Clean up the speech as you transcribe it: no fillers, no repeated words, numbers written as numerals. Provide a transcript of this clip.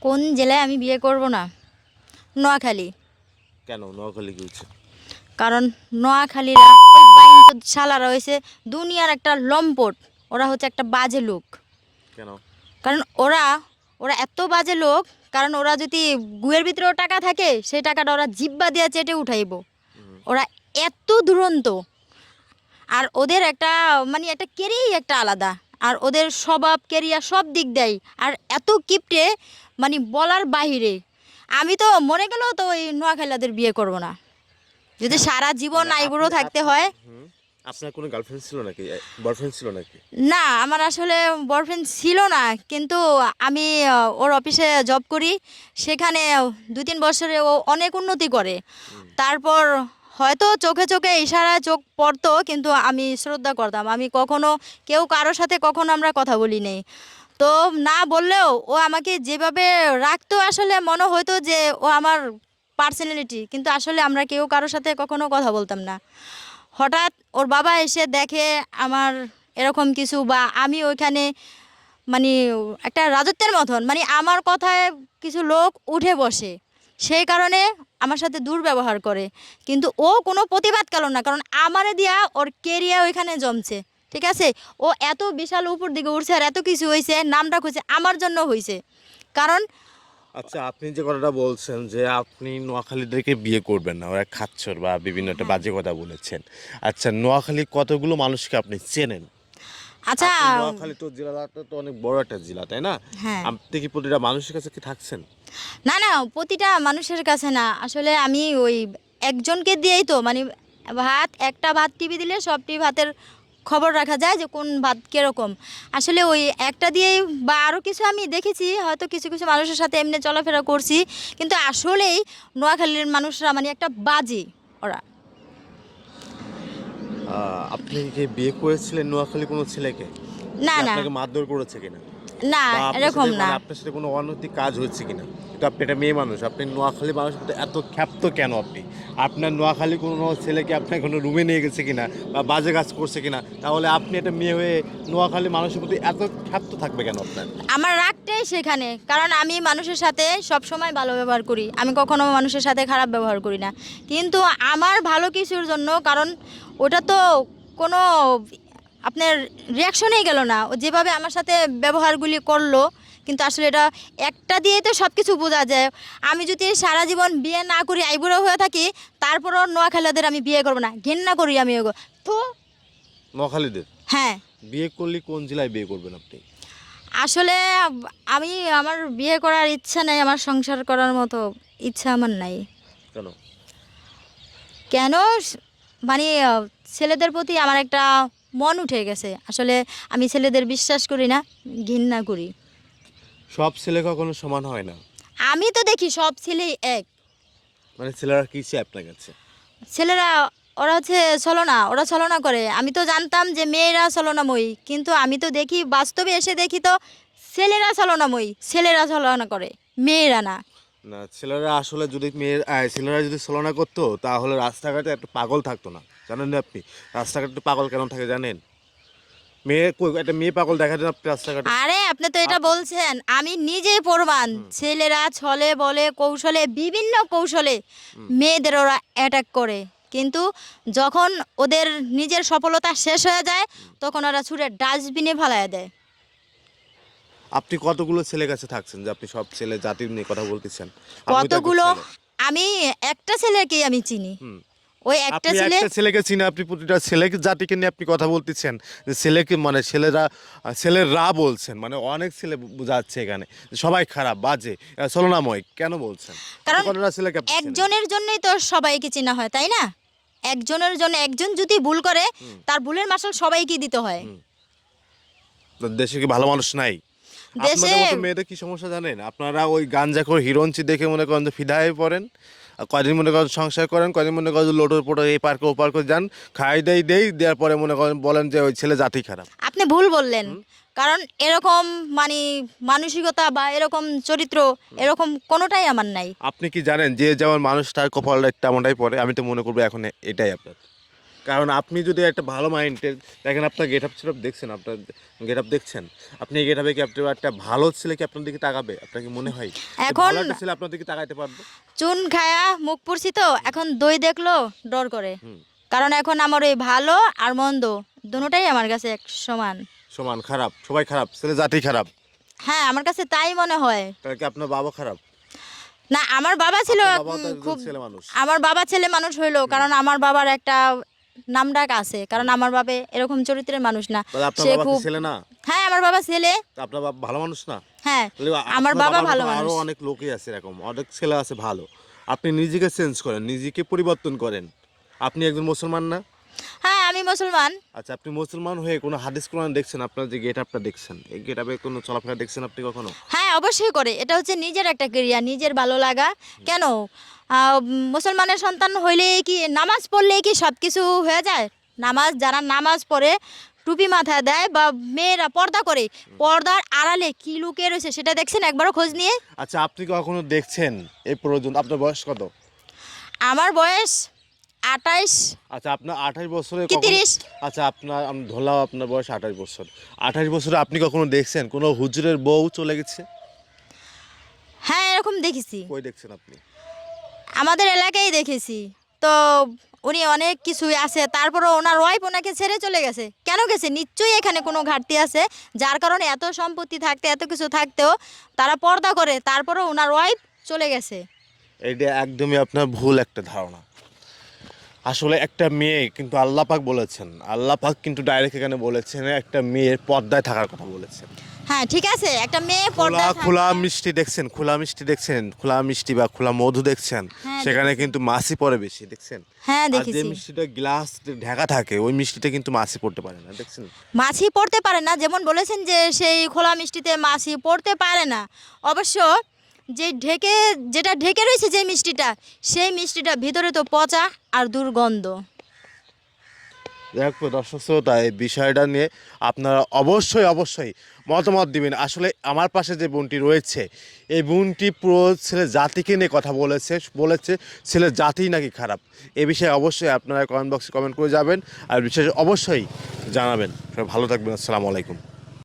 কোন জেলায় আমি বিয়ে করব না? নোয়াখালী। কেন নোয়াখালী কি হচ্ছে? কারণ নোয়াখালীরা ওই বাইঞ্চোদ শালারা হয়েছে দুনিয়ার একটা লম্পট। ওরা হচ্ছে একটা বাজে লোক। কেন? কারণ ওরা ওরা এত বাজে লোক। কারণ ওরা যদি গুয়ের ভিতরেও টাকা থাকে সেই টাকাটা ওরা জিব্বা দিয়া চেটে উঠাইব। ওরা এত দুরন্ত। আর ওদের একটা মানে একটা কেরিয়াই একটা আলাদা। আর ওদের স্বভাব কেরিয়া সব দিক দেয়। আর এত কিপটে মানে বলার বাহিরে। আমি তো মরে গেলেও তো ওই নোয়াখালীদের বিয়ে করব না, যদি সারা জীবন মানে আইবুড়ো আপনি থাকতে আপনি হয়। হুম, আপনার কোনো গার্লফ্রেন্ড ছিল নাকি, বয়ফ্রেন্ড ছিল নাকি? না, আমার আসলে বয়ফ্রেন্ড ছিল না, কিন্তু আমি ওর অফিসে জব করি। সেখানে 2-3 বছরে ও অনেক উন্নতি করে। তারপর হয়তো চোখে চোখে ইশারায় চোখ পড়তো, কিন্তু আমি শ্রদ্ধা করতাম। আমি কখনো কেউ কারোর সাথে কখনো আমরা কথা বলি নেই। তো না বললেও ও আমাকে যেভাবে রাখতো আসলে মনে হতো যে ও আমার পার্সোনালিটি, কিন্তু আসলে আমরা কেউ কারোর সাথে কখনো কথা বলতাম না। হঠাৎ ওর বাবা এসে দেখে আমার এরকম কিছু, বা আমি ওইখানে মানে একটা রাজত্বের মতন মানে আমার কথায় কিছু লোক উঠে বসে, সেই কারণে আমার সাথে দুর্ব্যবহার করে। কিন্তু ও কোনো প্রতিবাদ করলো না, কারণ আমারে দিয়া ওর কেরিয়ার ওইখানে জমছে। ঠিক আছে, ও এত বিশাল উপর দিকে উঠছে আর এত কিছু হয়েছে, নামটা খুঁজছে আমার জন্য হয়েছে। কারণ আচ্ছা, আপনি যে কথাটা বলছেন যে আপনি নোয়াখালীদেরকে বিয়ে করবেন না, ওরা খাচ্ছর বা বিভিন্ন একটা হ্যাঁ, বাজে কথা বলেছেন। আচ্ছা, নোয়াখালী কতগুলো মানুষকে আপনি চেনেন? আচ্ছা, আপনি নোয়াখালী তো জেলাটা তো অনেক বড় একটা জেলা, তাই না? হ্যাঁ, আপনি কি প্রতিটা মানুষের কাছে কি থাকছেন? না না, প্রতিটা মানুষের কাছে না, আসলে আমি ওই একজনকে দিয়েই তো মানে ভাত, একটা ভাত টিভি দিলে সবটি ভাতের খবর রাখা যায় যে কোন ভাত কীরকম। আসলে ওই একটা দিয়েই, বা আরও কিছু আমি দেখেছি হয়তো কিছু কিছু মানুষের সাথে এমনি চলাফেরা করছি, কিন্তু আসলেই নোয়াখালীর মানুষরা মানে একটা বাজে ওরা। আপনি কি বিয়ে করেছিলেন নোয়াখালী কোনো ছেলেকে? না যে না আপনাকে মারধর করেছে কিনা, না, বা আপনার সাথে এরকম না। মানে আপনার সাথে কোনো অনৈতিক কাজ হচ্ছে কিনা? কিন্তু আপনি একটা মেয়ে মানুষ, আপনি নোয়াখালী মানুষের প্রতি এত ক্ষাপ্ত কেন আপনি? আপনার নোয়াখালী কোনো ছেলেকে আপনার কোনো রুমে নিয়ে গেছে কিনা বা বাজে কাজ করছে কিনা, তাহলে আপনি একটা মেয়ে হয়ে নোয়াখালী মানুষের প্রতি এত ক্ষাপ্ত থাকবে কেন আপনার? আমার রাগটাই সেখানে, কারণ আমি মানুষের সাথে সব সময় ভালো ব্যবহার করি, আমি কখনো মানুষের সাথে খারাপ ব্যবহার করি না। কিন্তু আমার ভালো কিছুর জন্য, কারণ ওটা তো কোনো আপনার রিয়াকশনেই গেল না, ও যেভাবে আমার সাথে ব্যবহারগুলি করলো। কিন্তু আসলে এটা একটা দিয়েই তো সব কিছু বোঝা যায়। আমি যদি সারা জীবন বিয়ে না করি আইবুড়ো হয়ে থাকি, তারপরও নোয়াখালীদের আমি বিয়ে করবো না, ঘেন্না করি আমি ওগো। তো নোয়াখালীদের হ্যাঁ, বিয়ে করলে কোন জেলায় বিয়ে করবেন আপনি? আসলে আমি আমার বিয়ে করার ইচ্ছা নেই, আমার সংসার করার মতো ইচ্ছা আমার নাই। কেন? কেন? স- মানে ছেলেদের প্রতি আমার একটা মন উঠে গেছে। আসলে আমি ছেলেদের বিশ্বাস করি না, ঘৃণা করি। সব ছেলে কখনো সমান হয় না। আমি তো দেখি সব ছেলেই এক। মানে ছেলেরা কি চায় আপনার কাছে? ছেলেরা ওরা হচ্ছে ছলনা, ওরা ছলনা করে। আমি তো জানতাম যে মেয়েরা ছলনাময়ী, কিন্তু আমি তো দেখি বাস্তবে এসে দেখি তো ছেলেরা ছলনাময়ী, ছেলেরা ছলনা করে, মেয়েরা না। না, ছেলেরা আসলে যদি ছেলেরা যদি ছলনা করতো তাহলে রাস্তাঘাটে একটা পাগল থাকতো না, জানেন না আপনি? রাস্তাঘাটে পাগল কেন থাকে জানেন? একটা মেয়ে পাগল দেখা যায় না আপনি রাস্তাঘাটে? আরে আপনি তো এটা আপ- বলছেন, আমি নিজেই প্রমাণ। হুম, ছেলেরা ছলে বলে কৌশলে, বিভিন্ন কৌশলে হুম। মেয়েদের ওরা অ্যাটাক করে, কিন্তু যখন ওদের নিজের সফলতা শেষ হয়ে যায় তখন ওরা ছুঁড়ে ডাস্টবিনে ফেলায় দেয়। আপনি কতগুলো ছেলের কাছে থাকছেন যে আপনি সব ছেলে জাতির নিয়ে কথা বলতেছেন? আমি তো একটা কতগুলো? ছেলে। আমি একটা ছেলেকেই আমি চিনি, হুম। ওই একটা আপনি ছেলে। একটা ছেলেকে চিনে আপনি প্রতিটা ছেলেকে জাতিকে নিয়ে আপনি কথা বলতেছেন, যে ছেলেকে মানে ছেলেরা ছেলেরা বলছেন, মানে অনেক ছেলে বোঝাচ্ছে এখানে যে সবাই খারাপ বাজে ছলনাময় কেন বলছেন? আপনি কারণ কতটা ছেলেকে আপনি চেনেন? একজনের জন্যই তো সবাইকে চেনা হয়, তাই না? একজনের জন্য, একজন যদি ভুল করে হুম, তার ভুলের মাসুল সবাইকে দিতে হয়। হুম। তো দেশে কি ভালো মানুষ নাই? দেশে আপনাদের মতো মেয়েদের কি সমস্যা জানেন? আপনারা ওই গাঞ্জাখোর হিরোইনচি দেখে মনে করেন যে ফিদা হয়ে পড়েন। আর কয়দিন মনে করেন সংসার করেন, কয়দিন মনে করেন যে লোটোর পোটো এই পার্কে ও পার্কে যান, খাই দেওয়ার পরে মনে করেন বলেন যে ওই ছেলে জাতি খারাপ। আপনি ভুল বললেন, হুম, কারণ এরকম মানে মানসিকতা বা এরকম চরিত্র হুম। এরকম কোনোটাই আমার নাই। আপনি কি জানেন যে যেমন মানুষ তার কপালটা তেমনটাই পড়ে? আমি তো মনে করবো এখন এটাই আপনার। কারণ আপনি যদি একটা ভালো মাইন্ডের দেখেন, আপনার গেট আপ সেট দেখছেন, আপনার গেট আপ দেখছেন, আপনি এই গেট আপে কি আপনার একটা ভালো ছেলে কি আপনার দিকে তাকাবে? আপনার কি মনে হয় যে এখন ভালো একটা ছেলে আপনার দিকে তাকাইতে পারবে? চুন খায়া মুখ পুড়ছি তো এখন দই দেখলো ডর করে। হুম। কারণ এখন আমার ওই ভালো আর মন্দ দুটোটাই আমার কাছে এক সমান। সমান খারাপ, সবাই খারাপ, ছেলে জাতি খারাপ। হ্যাঁ, আমার কাছে তাই মনে হয়। তাহলে কি আপনার বাবা খারাপ? না, আমার বাবা ছিল আপনার বাবাও তো একজন খুব, ছেলে মানুষ। আমার বাবা ছেলে মানুষ হইলো কারণ আমার বাবার একটা নামডাক আছে, কারণ আমার বাবা এরকম চরিত্রের মানুষ না। তাহলে আপনার সে বাবা কি খুব, ছেলে না? হ্যাঁ আমার বাবা ছেলে। তা আপনার বাবা ভালো মানুষ না? হ্যাঁ, তাহলে আমার আপনার বাবা বাবার ভালো মতো আরো মানুষ। অনেক লোকই আছে এরকম, অনেক ছেলে আছে ভালো। আপনি নিজেকে চেঞ্জ করেন, নিজেকে পরিবর্তন করেন। আপনি একজন মুসলমান না? হ্যাঁ, আমি মুসলমান। আচ্ছা, আপনি মুসলমান হয়ে কোনো হাদিস কোরআন দেখছেন? আপনার যে গেট আপটা দেখছেন, এই গেট আপে কোনো চলাফেরা দেখছেন আপনি কখনো? হ্যাঁ, অবশ্যই করে। এটা হচ্ছে নিজের একটা ক্রিয়া, নিজের ভালো লাগা। কেন মুসলমানের সন্তান হইলে কি নামাজ পড়লে কি সব কিছু হয়ে যায়? নামাজ, যারা নামাজ পড়ে টুপি মাথায় দেয় বা মেয়েরা পর্দা করে, পর্দার আড়ালে কি লুকিয়ে রয়েছে সেটা দেখছেন একবারও খোঁজ নিয়ে? আচ্ছা, আপনি কখনো দেখছেন এই পর্যন্ত? আপনার বয়স কত? আমার বয়স 28 আচ্ছা, আপনার 28 বছরে কি কখনো, 30। আচ্ছা আপনার, আমি ধরলাম আপনার বয়স 28 বছর, 28 বছরে আপনি কখনো দেখছেন কোনো হুজুরের বউ চলে গেছে? হ্যাঁ, এরকম দেখেছি, কই দেখছেন আপনি? আমাদের এলাকায় দেখেছি। তো উনি অনেক কিছুই আছে, তারপরও ওনার ওয়াইফ ওনাকে ছেড়ে চলে গেছে। কেন গেছে? নিশ্চয়ই এখানে কোনো ঘাটতি আছে, যার কারণে এত সম্পত্তি থাকতে, এত কিছু থাকতেও তারা পর্দা করে, তারপরও ওনার ওয়াইফ চলে গেছে। এইটা একদমই আপনার ভুল একটা ধারণা। আসলে একটা মেয়ে কিন্তু আল্লাহ পাক বলেছেন, আল্লাহ পাক কিন্তু ডাইরেক্ট এখানে বলেছেন একটা মেয়ের পর্দায় থাকার কথা বলেছেন। হ্যাঁ, ঠিক আছে, একটা মেয়ে খোলা পর্দায় খোলা থাকবে। মিষ্টি দেখছেন, খোলা মিষ্টি দেখছেন, খোলা মিষ্টি বা খোলা মধু দেখছেন, হ্যাঁ, সেখানে কিন্তু মাছি পড়ে বেশি, দেখছেন? হ্যাঁ, আর যে দেখেছি। মিষ্টিটা গ্লাস ঢাকা থাকে ওই মিষ্টিটা কিন্তু মাছি পড়তে পারে না, দেখছেন? মাছি পড়তে পারে না, যেমন বলেছেন যে সেই খোলা মিষ্টিতে মাছি পড়তে পারে না। অবশ্য যে যেটা ঢেকে রয়েছে যে মিষ্টিটা, সেই মিষ্টিটা ভিতরে তো পচা আর দুর্গন্ধ। দেখো দর্শক শ্রোতা, এই বিষয়টা নিয়ে আপনারা অবশ্যই অবশ্যই মতামত দিবেন। আসলে আমার পাশে যে বোনটি রয়েছে, এই বোনটি পুরো ছেলে জাতিকে নিয়ে কথা বলেছে ছেলে জাতি নাকি খারাপ। এ বিষয়ে অবশ্যই আপনারা কমেন্ট বক্সে কমেন্ট করে যাবেন আর বিশেষ অবশ্যই জানাবেন। সবাই ভালো থাকবেন। আসসালামু আলাইকুম।